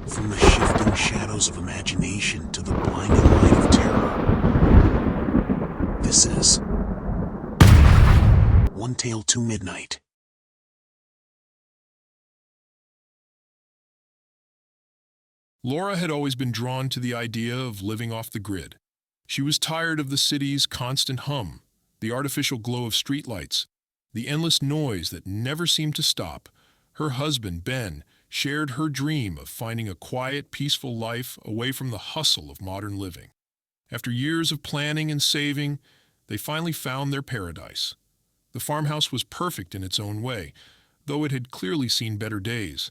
From the shifting shadows of imagination to the blinding light of terror. This is One Tale to Midnight. Laura had always been drawn to the idea of living off the grid. She was tired of the city's constant hum, the artificial glow of streetlights, the endless noise that never seemed to stop. Her husband, Ben, shared her dream of finding a quiet, peaceful life away from the hustle of modern living. After years of planning and saving, they finally found their paradise. The farmhouse was perfect in its own way, though it had clearly seen better days.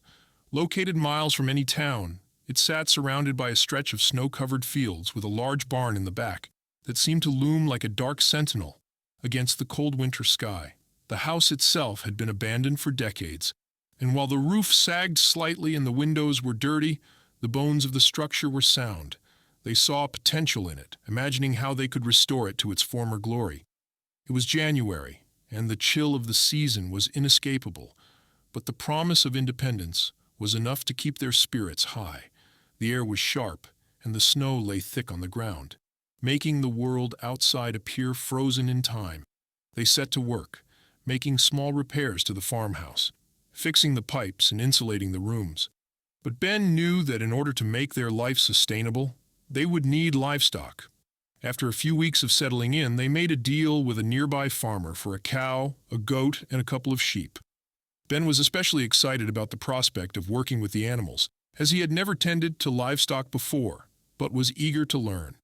Located miles from any town, it sat surrounded by a stretch of snow-covered fields with a large barn in the back that seemed to loom like a dark sentinel against the cold winter sky. The house itself had been abandoned for decades, and while the roof sagged slightly and the windows were dirty, the bones of the structure were sound. They saw potential in it, imagining how they could restore it to its former glory. It was January, and the chill of the season was inescapable, but the promise of independence was enough to keep their spirits high. The air was sharp, and the snow lay thick on the ground, making the world outside appear frozen in time. They set to work, making small repairs to the farmhouse, fixing the pipes and insulating the rooms. But Ben knew that in order to make their life sustainable, they would need livestock. After a few weeks of settling in, they made a deal with a nearby farmer for a cow, a goat, and a couple of sheep. Ben was especially excited about the prospect of working with the animals, as he had never tended to livestock before, but was eager to learn.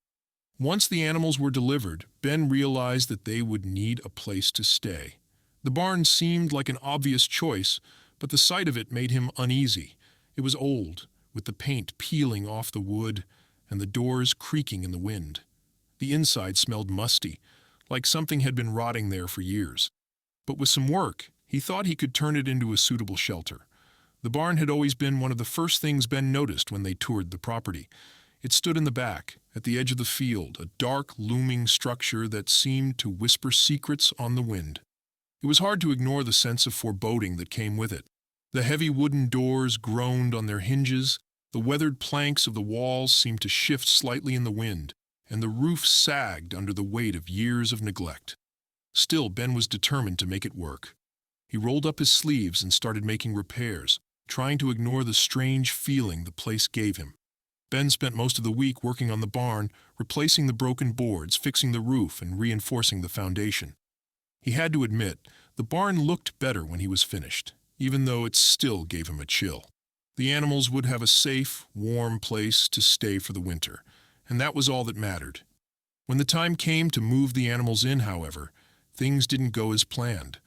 Once the animals were delivered, Ben realized that they would need a place to stay. The barn seemed like an obvious choice, but the sight of it made him uneasy. It was old, with the paint peeling off the wood and the doors creaking in the wind. The inside smelled musty, like something had been rotting there for years. But with some work, he thought he could turn it into a suitable shelter. The barn had always been one of the first things Ben noticed when they toured the property. It stood in the back, at the edge of the field, a dark, looming structure that seemed to whisper secrets on the wind. It was hard to ignore the sense of foreboding that came with it. The heavy wooden doors groaned on their hinges, the weathered planks of the walls seemed to shift slightly in the wind, and the roof sagged under the weight of years of neglect. Still, Ben was determined to make it work. He rolled up his sleeves and started making repairs, trying to ignore the strange feeling the place gave him. Ben spent most of the week working on the barn, replacing the broken boards, fixing the roof, and reinforcing the foundation. He had to admit, the barn looked better when he was finished, even though it still gave him a chill. The animals would have a safe, warm place to stay for the winter, and that was all that mattered. When the time came to move the animals in, however, things didn't go as planned.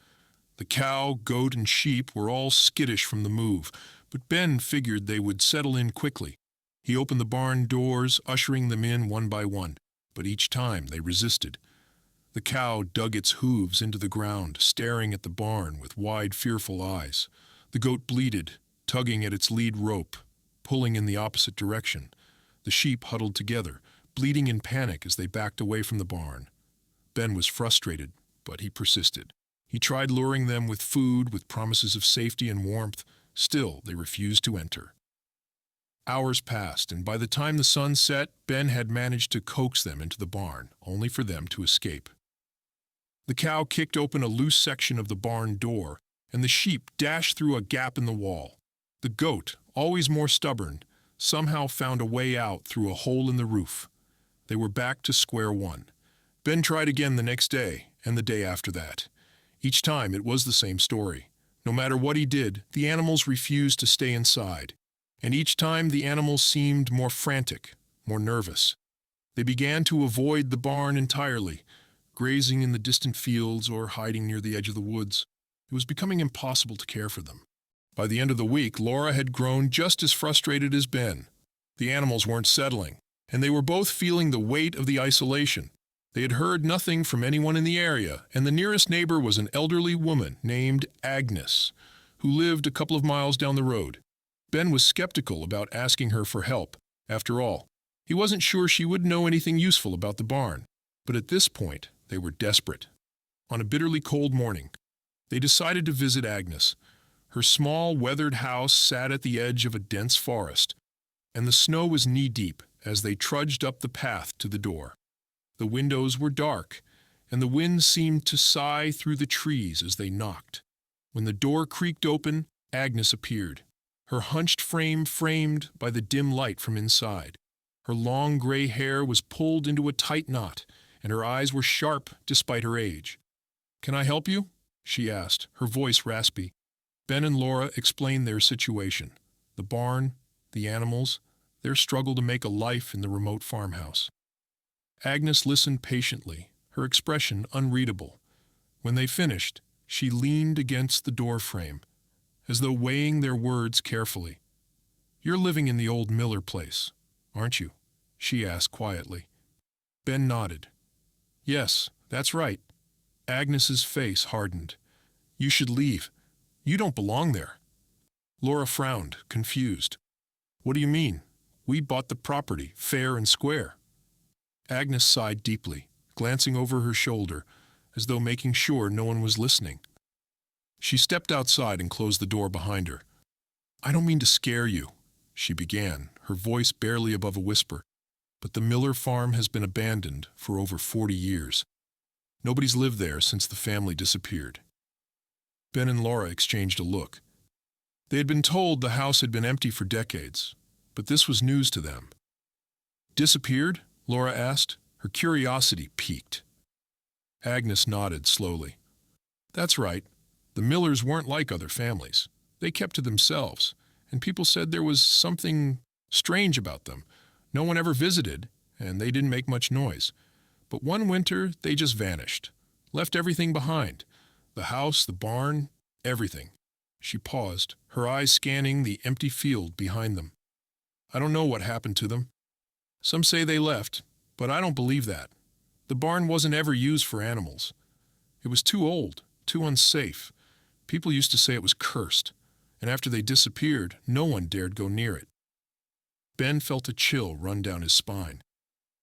The cow, goat, and sheep were all skittish from the move, but Ben figured they would settle in quickly. He opened the barn doors, ushering them in one by one, but each time they resisted. The cow dug its hooves into the ground, staring at the barn with wide, fearful eyes. The goat bleated, tugging at its lead rope, pulling in the opposite direction. The sheep huddled together, bleating in panic as they backed away from the barn. Ben was frustrated, but he persisted. He tried luring them with food, with promises of safety and warmth. Still, they refused to enter. Hours passed, and by the time the sun set, Ben had managed to coax them into the barn, only for them to escape. The cow kicked open a loose section of the barn door, and the sheep dashed through a gap in the wall. The goat, always more stubborn, somehow found a way out through a hole in the roof. They were back to square one. Ben tried again the next day, and the day after that. Each time it was the same story. No matter what he did, the animals refused to stay inside. And each time the animals seemed more frantic, more nervous. They began to avoid the barn entirely, grazing in the distant fields or hiding near the edge of the woods. It was becoming impossible to care for them. By the end of the week, Laura had grown just as frustrated as Ben. The animals weren't settling, and they were both feeling the weight of the isolation. They had heard nothing from anyone in the area, and the nearest neighbor was an elderly woman named Agnes, who lived a couple of miles down the road. Ben was skeptical about asking her for help. After all, he wasn't sure she would know anything useful about the barn. But at this point, they were desperate. On a bitterly cold morning, they decided to visit Agnes. Her small, weathered house sat at the edge of a dense forest. and the snow was knee-deep as they trudged up the path to the door. The windows were dark, and the wind seemed to sigh through the trees as they knocked. When the door creaked open, Agnes appeared, her hunched frame framed by the dim light from inside. Her long gray hair was pulled into a tight knot, and her eyes were sharp despite her age. "Can I help you?" she asked, her voice raspy. Ben and Laura explained their situation, the barn, the animals, their struggle to make a life in the remote farmhouse. Agnes listened patiently, her expression unreadable. When they finished, she leaned against the door frame, as though weighing their words carefully. "You're living in the old Miller place, aren't you?" she asked quietly. Ben nodded. "Yes, that's right." Agnes's face hardened. "You should leave. You don't belong there." Laura frowned, confused. "What do you mean? We bought the property, fair and square." Agnes sighed deeply, glancing over her shoulder, as though making sure no one was listening. She stepped outside and closed the door behind her. "I don't mean to scare you," she began, her voice barely above a whisper, "but the Miller farm has been abandoned for over 40 years. Nobody's lived there since the family disappeared." Ben and Laura exchanged a look. They had been told the house had been empty for decades, but this was news to them. "Disappeared?" Laura asked, her curiosity piqued. Agnes nodded slowly. "That's right. The Millers weren't like other families. They kept to themselves, and people said there was something strange about them. No one ever visited, and they didn't make much noise. But one winter, they just vanished, left everything behind. The house, the barn, everything." She paused, her eyes scanning the empty field behind them. "I don't know what happened to them. Some say they left, but I don't believe that. The barn wasn't ever used for animals. It was too old, too unsafe. People used to say it was cursed, and after they disappeared, no one dared go near it." Ben felt a chill run down his spine.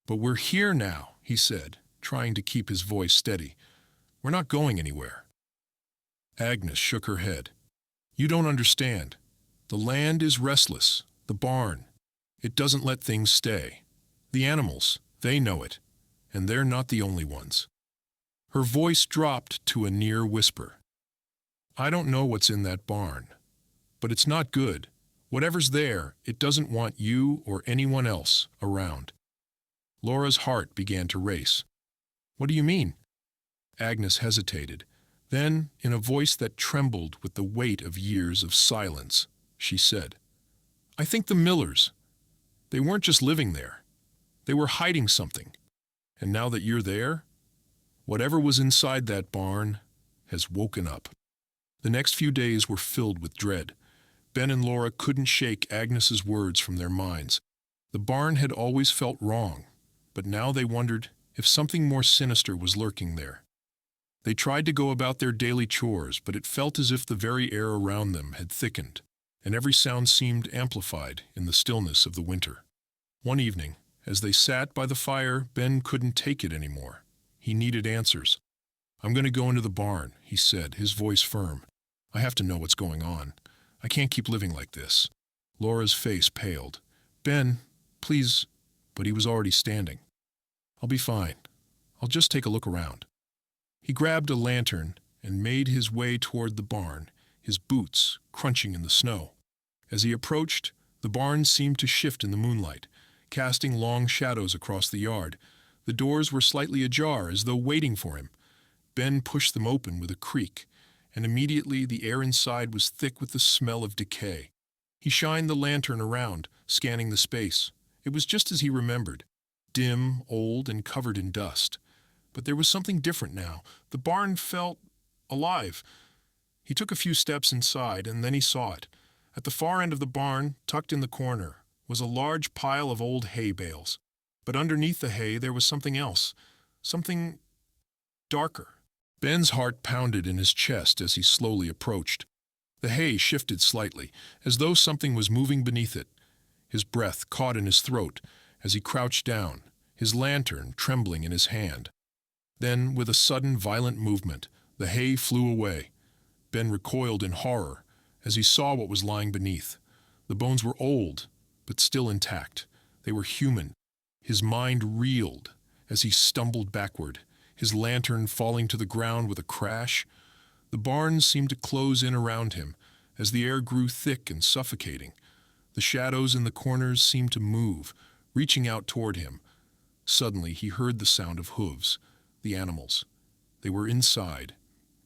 "But we're here now," he said, trying to keep his voice steady. "We're not going anywhere." Agnes shook her head. "You don't understand. The land is restless, the barn. It doesn't let things stay. The animals, they know it, and they're not the only ones." Her voice dropped to a near whisper. "I don't know what's in that barn, but it's not good. Whatever's there, it doesn't want you or anyone else around." Laura's heart began to race. "What do you mean?" Agnes hesitated. Then, in a voice that trembled with the weight of years of silence, she said, "I think the Millers. They weren't just living there. They were hiding something. And now that you're there, whatever was inside that barn has woken up." The next few days were filled with dread. Ben and Laura couldn't shake Agnes's words from their minds. The barn had always felt wrong, but now they wondered if something more sinister was lurking there. They tried to go about their daily chores, but it felt as if the very air around them had thickened, and every sound seemed amplified in the stillness of the winter. One evening, as they sat by the fire, Ben couldn't take it anymore. He needed answers. "I'm going to go into the barn," he said, his voice firm. "I have to know what's going on. I can't keep living like this." Laura's face paled. "Ben, please," but he was already standing. "I'll be fine. I'll just take a look around." He grabbed a lantern and made his way toward the barn, his boots crunching in the snow. As he approached, the barn seemed to shift in the moonlight, casting long shadows across the yard. The doors were slightly ajar, as though waiting for him. Ben pushed them open with a creak, and immediately the air inside was thick with the smell of decay. He shined the lantern around, scanning the space. It was just as he remembered, dim, old, and covered in dust. But there was something different now. The barn felt alive. He took a few steps inside, and then he saw it. At the far end of the barn, tucked in the corner, was a large pile of old hay bales. But underneath the hay there was something else, something darker. Ben's heart pounded in his chest as he slowly approached. The hay shifted slightly, as though something was moving beneath it. His breath caught in his throat as he crouched down, his lantern trembling in his hand. Then, with a sudden, violent movement, the hay flew away. Ben recoiled in horror as he saw what was lying beneath. The bones were old, but still intact. They were human. His mind reeled as he stumbled backward, his lantern falling to the ground with a crash. The barn seemed to close in around him as the air grew thick and suffocating. The shadows in the corners seemed to move, reaching out toward him. Suddenly he heard the sound of hooves. The animals. They were inside,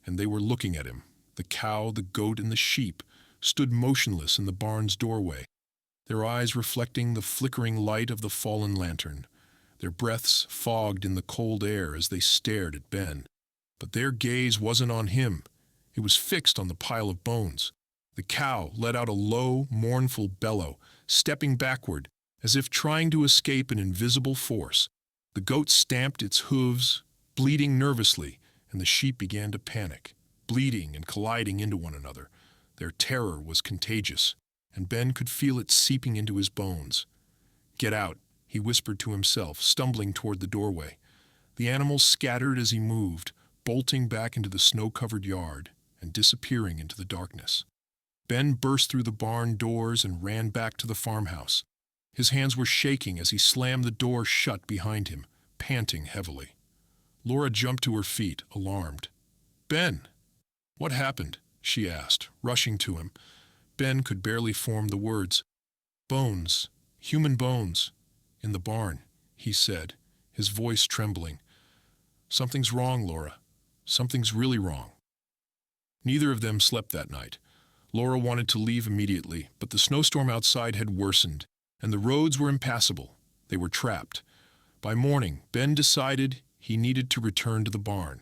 and they were looking at him. The cow, the goat, and the sheep stood motionless in the barn's doorway, their eyes reflecting the flickering light of the fallen lantern, their breaths fogged in the cold air as they stared at Ben. But their gaze wasn't on him. It was fixed on the pile of bones. The cow let out a low, mournful bellow, stepping backward, as if trying to escape an invisible force. The goat stamped its hooves, bleating nervously, and the sheep began to panic, bleeding and colliding into one another. Their terror was contagious, and Ben could feel it seeping into his bones. "Get out," he whispered to himself, stumbling toward the doorway. The animals scattered as he moved, bolting back into the snow-covered yard and disappearing into the darkness. Ben burst through the barn doors and ran back to the farmhouse. His hands were shaking as he slammed the door shut behind him, panting heavily. Laura jumped to her feet, alarmed. "Ben!" "What happened?" she asked, rushing to him. Ben could barely form the words. "Bones, human bones, in the barn," he said, his voice trembling. "Something's wrong, Laura. Something's really wrong." Neither of them slept that night. Laura wanted to leave immediately, but the snowstorm outside had worsened, and the roads were impassable. They were trapped. By morning, Ben decided he needed to return to the barn.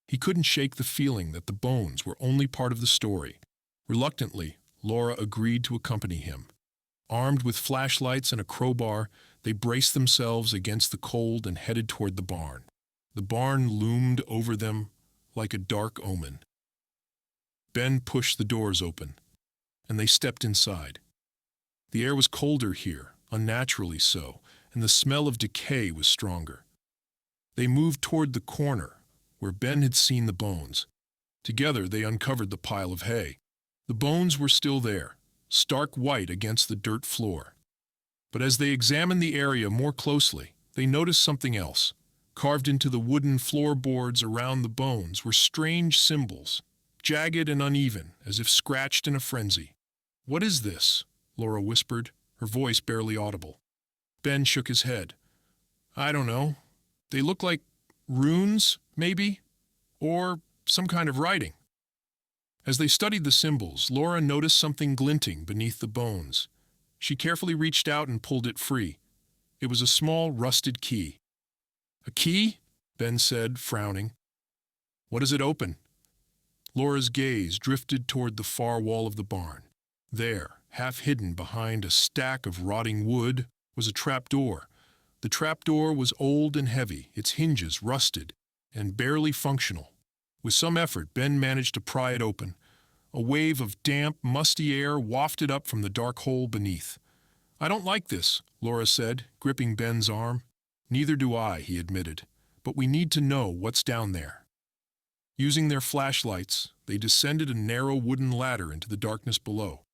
He couldn't shake the feeling that the bones were only part of the story. Reluctantly, Laura agreed to accompany him. Armed with flashlights and a crowbar, they braced themselves against the cold and headed toward the barn. The barn loomed over them like a dark omen. Ben pushed the doors open, and they stepped inside. The air was colder here, unnaturally so, and the smell of decay was stronger. They moved toward the corner, where Ben had seen the bones. Together they uncovered the pile of hay. The bones were still there, stark white against the dirt floor. But as they examined the area more closely, they noticed something else. Carved into the wooden floorboards around the bones were strange symbols, jagged and uneven, as if scratched in a frenzy. "What is this?" Laura whispered, her voice barely audible. Ben shook his head. "I don't know. They look like runes, maybe? Or some kind of writing." As they studied the symbols, Laura noticed something glinting beneath the bones. She carefully reached out and pulled it free. It was a small, rusted key. "A key?" Ben said, frowning. "What does it open?" Laura's gaze drifted toward the far wall of the barn. There, half hidden behind a stack of rotting wood, was a trapdoor. The trapdoor was old and heavy, its hinges rusted and barely functional. With some effort, Ben managed to pry it open. A wave of damp, musty air wafted up from the dark hole beneath. "I don't like this," Laura said, gripping Ben's arm. "Neither do I," he admitted, "but we need to know what's down there." Using their flashlights, they descended a narrow wooden ladder into the darkness below.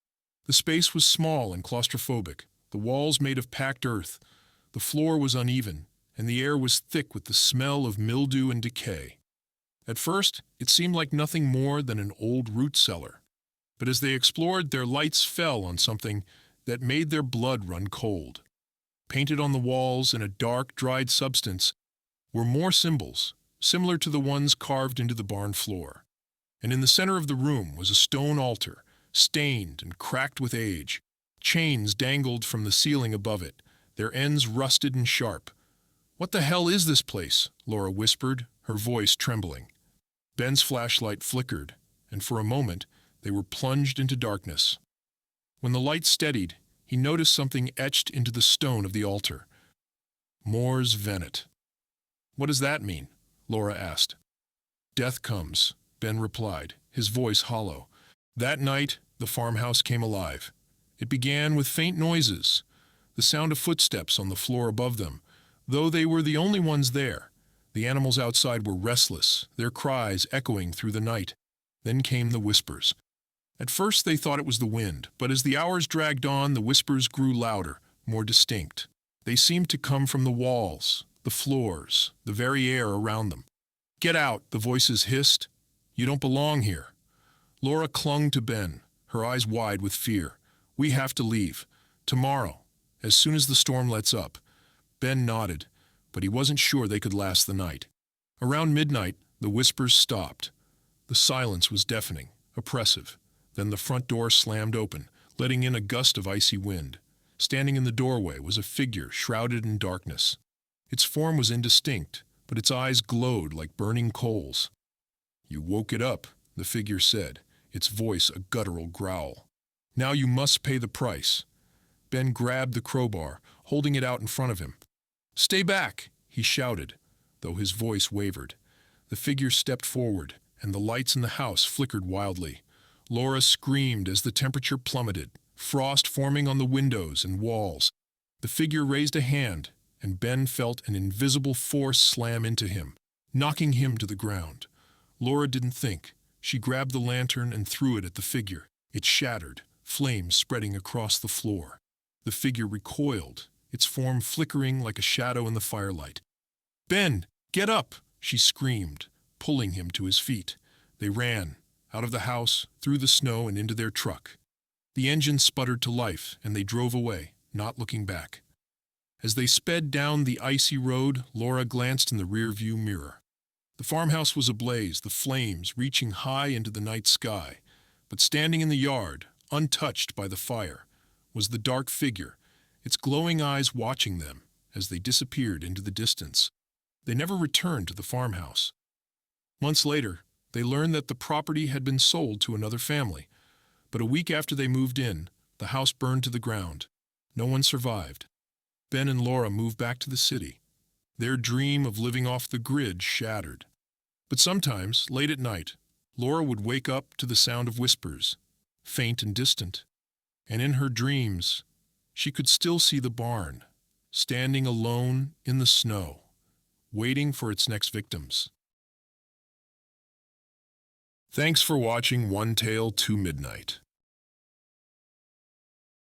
The space was small and claustrophobic, the walls made of packed earth. The floor was uneven, and the air was thick with the smell of mildew and decay. At first, it seemed like nothing more than an old root cellar. But as they explored, their lights fell on something that made their blood run cold. Painted on the walls in a dark, dried substance were more symbols, similar to the ones carved into the barn floor. And in the center of the room was a stone altar, stained and cracked with age. Chains dangled from the ceiling above it, their ends rusted and sharp. "What the hell is this place?" Laura whispered, her voice trembling. Ben's flashlight flickered, and for a moment they were plunged into darkness. When the light steadied, he noticed something etched into the stone of the altar. "Mors Venet." "What does that mean?" Laura asked. "Death comes," Ben replied, his voice hollow. That night, the farmhouse came alive. It began with faint noises, the sound of footsteps on the floor above them, though they were the only ones there. The animals outside were restless, their cries echoing through the night. Then came the whispers. At first they thought it was the wind, but as the hours dragged on, the whispers grew louder, more distinct. They seemed to come from the walls, the floors, the very air around them. "Get out," the voices hissed. "You don't belong here." Laura clung to Ben, her eyes wide with fear. "We have to leave. Tomorrow, as soon as the storm lets up." Ben nodded, but he wasn't sure they could last the night. Around midnight, the whispers stopped. The silence was deafening, oppressive. Then the front door slammed open, letting in a gust of icy wind. Standing in the doorway was a figure shrouded in darkness. Its form was indistinct, but its eyes glowed like burning coals. "You woke it up," the figure said, its voice a guttural growl. "Now you must pay the price." Ben grabbed the crowbar, holding it out in front of him. "Stay back!" he shouted, though his voice wavered. The figure stepped forward, and the lights in the house flickered wildly. Laura screamed as the temperature plummeted, frost forming on the windows and walls. The figure raised a hand, and Ben felt an invisible force slam into him, knocking him to the ground. Laura didn't think. She grabbed the lantern and threw it at the figure. It shattered, flames spreading across the floor. The figure recoiled, its form flickering like a shadow in the firelight. "Ben, get up!" she screamed, pulling him to his feet. They ran, out of the house, through the snow and into their truck. The engine sputtered to life, and they drove away, not looking back. As they sped down the icy road, Laura glanced in the rear-view mirror. The farmhouse was ablaze, the flames reaching high into the night sky. But standing in the yard, untouched by the fire, was the dark figure, its glowing eyes watching them as they disappeared into the distance. They never returned to the farmhouse. Months later, they learned that the property had been sold to another family. But a week after they moved in, the house burned to the ground. No one survived. Ben and Laura moved back to the city. Their dream of living off the grid shattered. But sometimes, late at night, Laura would wake up to the sound of whispers, faint and distant. And in her dreams, she could still see the barn, standing alone in the snow, waiting for its next victims. Thanks for watching One Tale to Midnight.